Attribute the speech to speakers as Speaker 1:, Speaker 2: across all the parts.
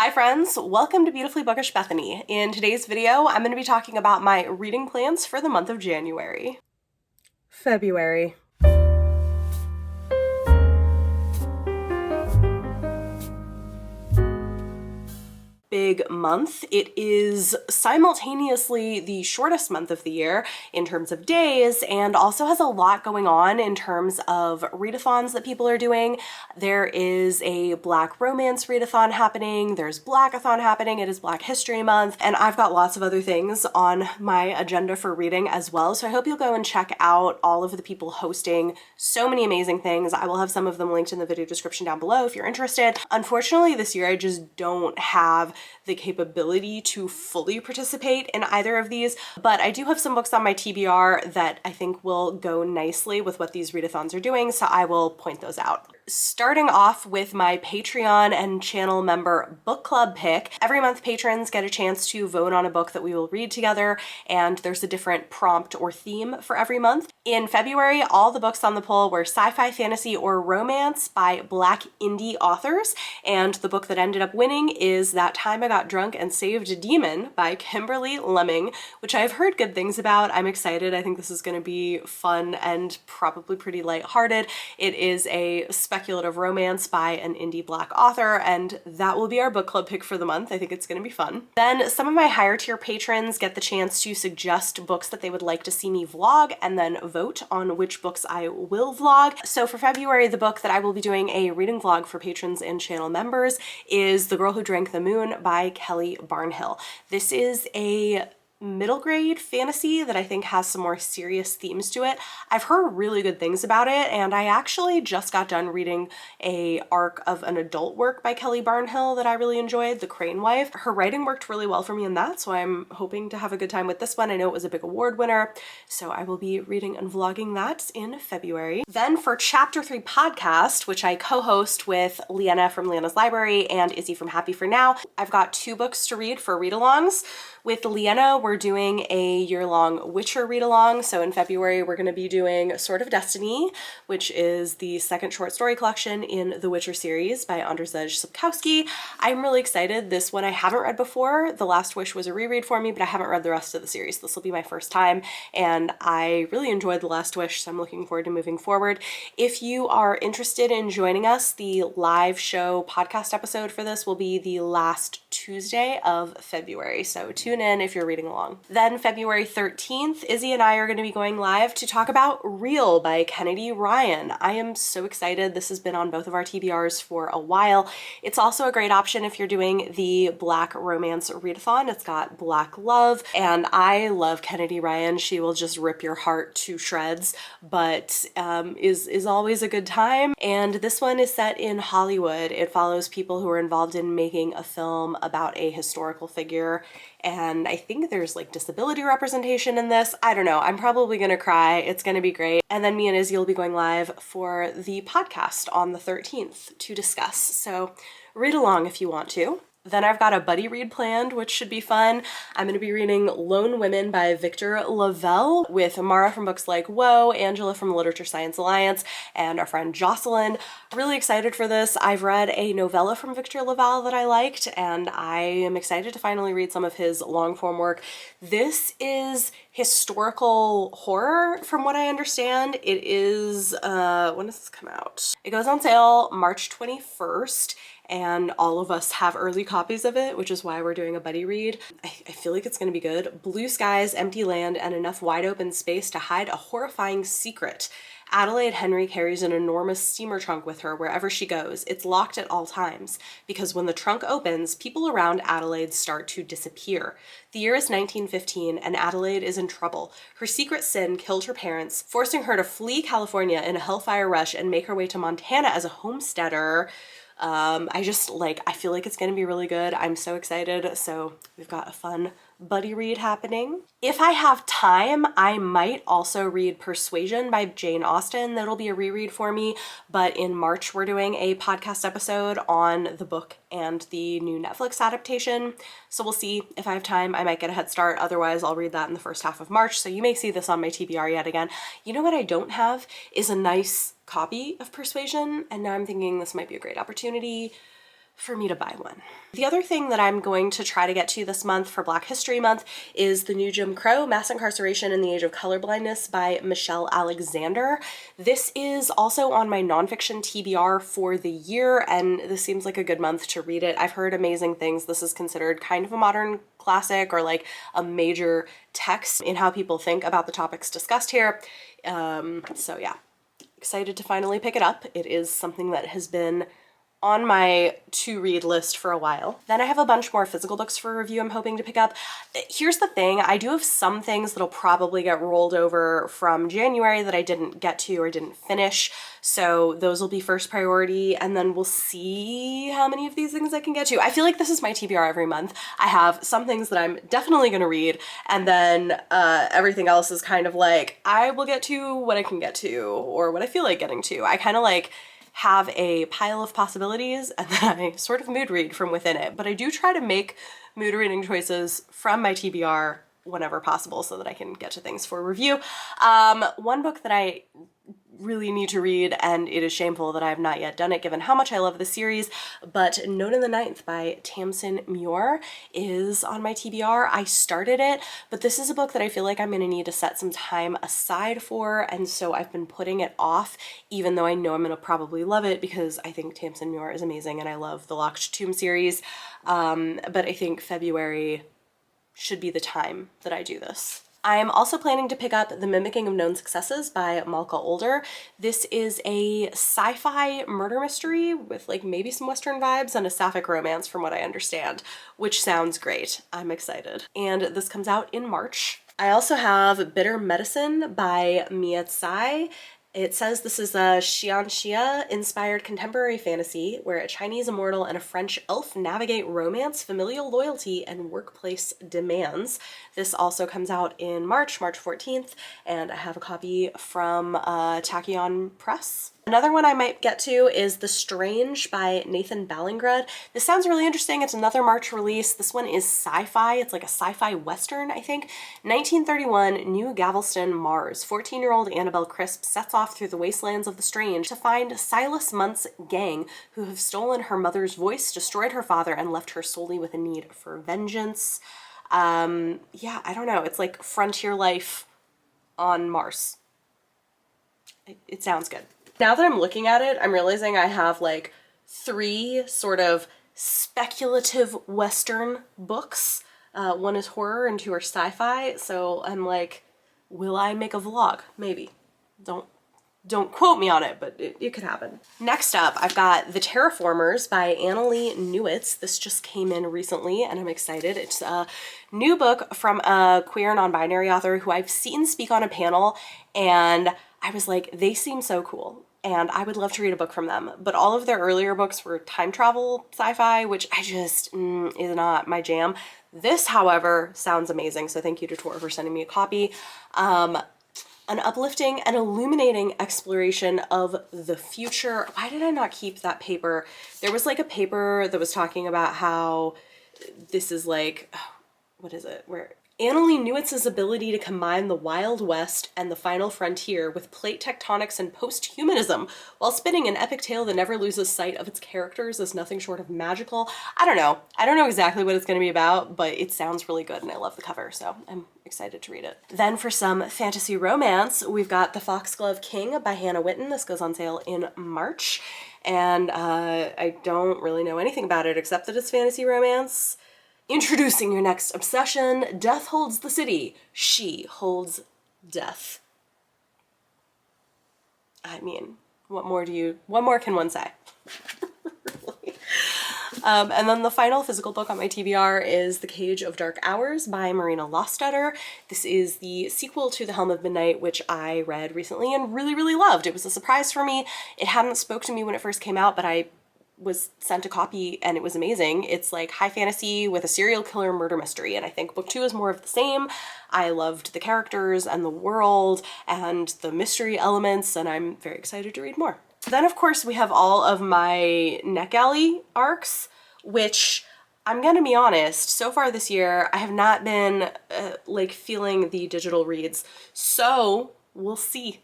Speaker 1: Hi friends, welcome to Beautifully Bookish Bethany. In today's video, I'm going to be talking about my reading plans for the month of January. February. Big month. It is simultaneously the shortest month of the year in terms of days and also has a lot going on in terms of readathons that people are doing. There is a Black Romance readathon happening, there's Blackathon happening, it is Black History Month, and I've got lots of other things on my agenda for reading as well, so I hope you'll go and check out all of the people hosting so many amazing things. I will have some of them linked in the video description down below if you're interested. Unfortunately, this year I just don't have the capability to fully participate in either of these, but I do have some books on my TBR that I think will go nicely with what these readathons are doing, so I will point those out. Starting off with my Patreon and channel member book club pick. Every month patrons get a chance to vote on a book that we will read together, and there's a different prompt or theme for every month. In February, all the books on the poll were sci-fi, fantasy, or romance by Black indie authors, and the book that ended up winning is That Time I Got Drunk and Saved a Demon by Kimberly Lemming, which I've heard good things about. I'm excited. I think this is going to be fun and probably pretty lighthearted. It is a speculative romance by an indie Black author, and that will be our book club pick for the month. I think it's going to be fun. Then some of my higher tier patrons get the chance to suggest books that they would like to see me vlog and then vote on which books I will vlog. So for February, the book that I will be doing a reading vlog for patrons and channel members is The Girl Who Drank the Moon by Kelly Barnhill. This is a middle grade fantasy that I think has some more serious themes to it. I've heard really good things about it, and I actually just got done reading a arc of an adult work by Kelly Barnhill that I really enjoyed, The Crane Wife. Her writing worked really well for me in that, so I'm hoping to have a good time with this one. I know it was a big award winner, so I will be reading and vlogging that in February. Then for Chapter 3 podcast, which I co-host with Leanna from Leanna's Library and Izzy from Happy for Now, I've got 2 books to read for read-alongs. With Leanna, we're doing a year-long Witcher read-along. So in February, we're going to be doing Sword of Destiny, which is the second short story collection in the Witcher series by Andrzej Sapkowski. I'm really excited. This one I haven't read before. The Last Wish was a reread for me, but I haven't read the rest of the series. This will be my first time, and I really enjoyed The Last Wish, so I'm looking forward to moving forward. If you are interested in joining us, the live show podcast episode for this will be the last Tuesday of February, so tune in if you're reading along. Then February 13th, Izzy and I are going to be going live to talk about Real by Kennedy Ryan. I am so excited. This has been on both of our TBRs for a while. It's also a great option if you're doing the Black Romance readathon. It's got Black love, and I love Kennedy Ryan. She will just rip your heart to shreds, but is always a good time. And this one is set in Hollywood. It follows people who are involved in making a film about a historical figure, and I think there's like disability representation in this. I don't know. I'm probably gonna cry. It's gonna be great. And then me and Izzy will be going live for the podcast on the 13th to discuss. So read along if you want to. Then I've got a buddy read planned, which should be fun. I'm going to be reading Lone Women by Victor Lavelle with Mara from Books Like Whoa, Angela from Literature Science Alliance, and our friend Jocelyn. Really excited for this. I've read a novella from Victor Lavelle that I liked, and I am excited to finally read some of his long-form work. This is historical horror, from what I understand. It is, when does this come out? It goes on sale March 21st. And all of us have early copies of it, which is why we're doing a buddy read. I feel like it's gonna be good. Blue skies, empty land, and enough wide open space to hide a horrifying secret. Adelaide Henry carries an enormous steamer trunk with her wherever she goes. It's locked at all times, because when the trunk opens, people around Adelaide start to disappear. The year is 1915, and Adelaide is in trouble. Her secret sin killed her parents, forcing her to flee California in a hellfire rush and make her way to Montana as a homesteader. I feel like it's gonna be really good. I'm so excited. So we've got a fun buddy read happening. If I have time, I might also read Persuasion by Jane Austen. That'll be a reread for me, but in March we're doing a podcast episode on the book and the new Netflix adaptation. So we'll see. If I have time, I might get a head start. Otherwise, I'll read that in the first half of March. So you may see this on my TBR yet again. You know what I don't have is a nice copy of Persuasion, and now I'm thinking this might be a great opportunity for me to buy one. The other thing that I'm going to try to get to this month for Black History Month is The New Jim Crow, Mass Incarceration in the Age of Colorblindness by Michelle Alexander. This is also on my nonfiction TBR for the year, and this seems like a good month to read it. I've heard amazing things. This is considered kind of a modern classic, or like a major text in how people think about the topics discussed here. So yeah, excited to finally pick it up. It is something that has been on my to-read list for a while. Then I have a bunch more physical books for review I'm hoping to pick up. Here's the thing, I do have some things that'll probably get rolled over from January that I didn't get to or didn't finish, so those will be first priority, and then we'll see how many of these things I can get to. I feel like this is my TBR every month. I have some things that I'm definitely gonna read, and then everything else is kind of like, I will get to what I can get to, or what I feel like getting to. I kind of like have a pile of possibilities and then I sort of mood read from within it. But I do try to make mood reading choices from my TBR whenever possible so that I can get to things for review. One book that I really need to read, and it is shameful that I have not yet done it given how much I love the series, but Note in the Ninth by Tamsin Muir is on my TBR. I started it, but this is a book that I feel like I'm gonna need to set some time aside for, and so I've been putting it off, even though I know I'm gonna probably love it because I think Tamsin Muir is amazing and I love the Locked Tomb series, but I think February should be the time that I do this. I'm also planning to pick up The Mimicking of Known Successes by Malka Older. This is a sci-fi murder mystery with like maybe some Western vibes and a sapphic romance from what I understand, which sounds great. I'm excited. And this comes out in March. I also have Bitter Medicine by Mia Tsai. It says this is a Xianxia-inspired contemporary fantasy where a Chinese immortal and a French elf navigate romance, familial loyalty, and workplace demands. This also comes out in March 14th, and I have a copy from Tachyon Press. Another one I might get to is The Strange by Nathan Ballingrud. This sounds really interesting. It's another March release. This one is sci-fi. It's like a sci-fi western, I think. 1931, New Galveston, Mars. 14-year-old Annabelle Crisp sets off through the wastelands of the strange to find Silas Munt's gang, who have stolen her mother's voice, destroyed her father, and left her solely with a need for vengeance. Yeah, I don't know. It's like frontier life on Mars. It sounds good. Now that I'm looking at it, I'm realizing I have like 3 sort of speculative Western books. One is horror and 2 are sci-fi, so I'm like, will I make a vlog? Maybe. Don't quote me on it, but it could happen. Next up, I've got The Terraformers by Annalee Newitz. This just came in recently and I'm excited. It's a new book from a queer non-binary author who I've seen speak on a panel, and I was like, they seem so cool and I would love to read a book from them. But all of their earlier books were time travel sci-fi, which I just is not my jam. This, however, sounds amazing. So thank you to Tor for sending me a copy. An uplifting and illuminating exploration of the future. Why did I not keep that paper? There was like a paper that was talking about how this is like, what is it? Where Annalee Newitz's ability to combine the Wild West and the final frontier with plate tectonics and post-humanism while spinning an epic tale that never loses sight of its characters is nothing short of magical. I don't know. I don't know exactly what it's going to be about, but it sounds really good and I love the cover, so I'm excited to read it. Then for some fantasy romance, we've got The Foxglove King by Hannah Witten. This goes on sale in March, and I don't really know anything about it except that it's fantasy romance. Introducing your next obsession, Death Holds the City. She holds death. I mean, what more can one say? And then the final physical book on my TBR is The Cage of Dark Hours by Marina Lostetter. This is the sequel to The Helm of Midnight, which I read recently and really, really loved. It was a surprise for me. It hadn't spoke to me when it first came out, but I was sent a copy and it was amazing. It's like high fantasy with a serial killer murder mystery, and I think book 2 is more of the same. I loved the characters and the world and the mystery elements, and I'm very excited to read more. Then of course we have all of my NetGalley ARCs, which I'm gonna be honest, so far this year I have not been like feeling the digital reads, so we'll see.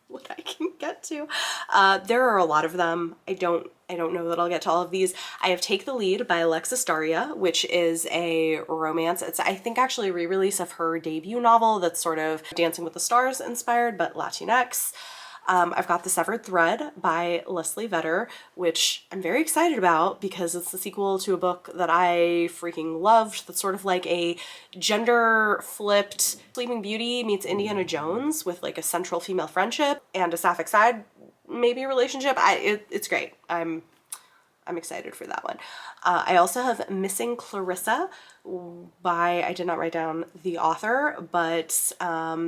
Speaker 1: what I can get to. There are a lot of them. I don't know that I'll get to all of these. I have Take the Lead by Alexis Daria, which is a romance. It's, I think, actually a re-release of her debut novel that's sort of Dancing with the Stars inspired, but Latinx. I've got The Severed Thread by Leslie Vedder, which I'm very excited about because it's the sequel to a book that I freaking loved that's sort of like a gender-flipped Sleeping Beauty meets Indiana Jones with like a central female friendship and a sapphic side, maybe a relationship. It's great. I'm excited for that one. I also have Missing Clarissa by, I did not write down the author, but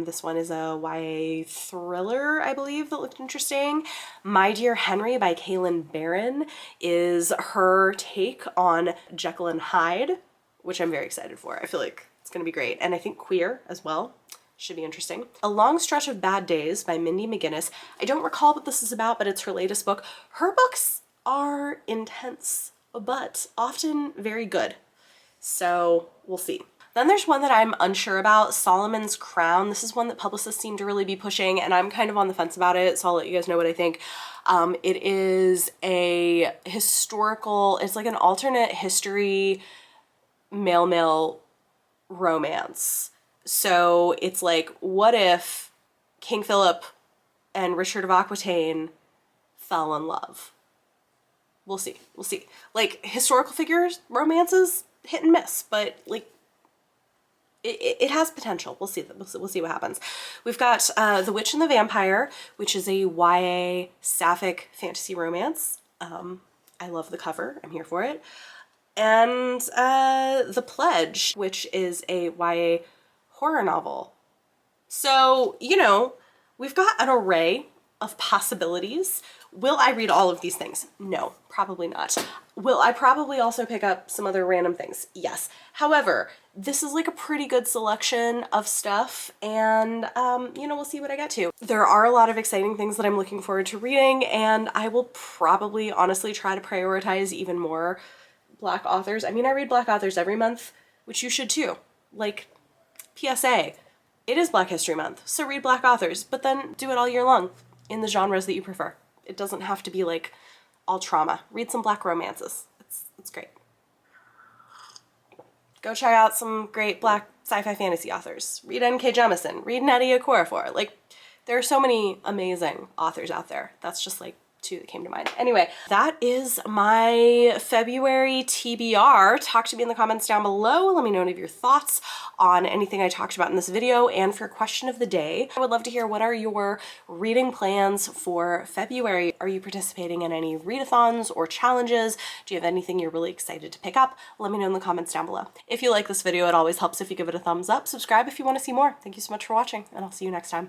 Speaker 1: this one is a YA thriller, I believe, that looked interesting. My Dear Henry by Kaylin Barron is her take on Jekyll and Hyde, which I'm very excited for. I feel like it's gonna be great. And I think queer as well. Should be interesting. A Long Stretch of Bad Days by Mindy McGinnis. I don't recall what this is about, but it's her latest book. Her books are intense, but often very good. So we'll see. Then there's one that I'm unsure about, Solomon's Crown. This is one that publicists seem to really be pushing, and I'm kind of on the fence about it, so I'll let you guys know what I think. It is a historical, it's like an alternate history male-male romance. So it's like, what if King Philip and Richard of Aquitaine fell in love? We'll see. We'll see. Like, historical figures, romances, hit and miss, but like, it has potential. We'll see. We'll see what happens. We've got The Witch and the Vampire, which is a YA sapphic fantasy romance. I love the cover. I'm here for it. And The Pledge, which is a YA horror novel. So, you know, we've got an array of possibilities. Will I read all of these things? No, probably not. Will I probably also pick up some other random things? Yes. However, this is like a pretty good selection of stuff, and you know, we'll see what I get to. There are a lot of exciting things that I'm looking forward to reading, and I will probably honestly try to prioritize even more Black authors. I mean, I read Black authors every month, which you should too. Like, PSA, it is Black History Month, so read Black authors, but then do it all year long in the genres that you prefer. It doesn't have to be like all trauma. Read some Black romances. It's great. Go check out some great Black sci-fi fantasy authors. Read N.K. Jemisin. Read Nnedi Okorafor. Like, there are so many amazing authors out there. That's just like two that came to mind. Anyway, that is my February TBR. Talk to me in the comments down below. Let me know any of your thoughts on anything I talked about in this video. And for question of the day, I would love to hear, what are your reading plans for February? Are you participating in any readathons or challenges? Do you have anything you're really excited to pick up? Let me know in the comments down below. If you like this video, it always helps if you give it a thumbs up. Subscribe if you want to see more. Thank you so much for watching, and I'll see you next time.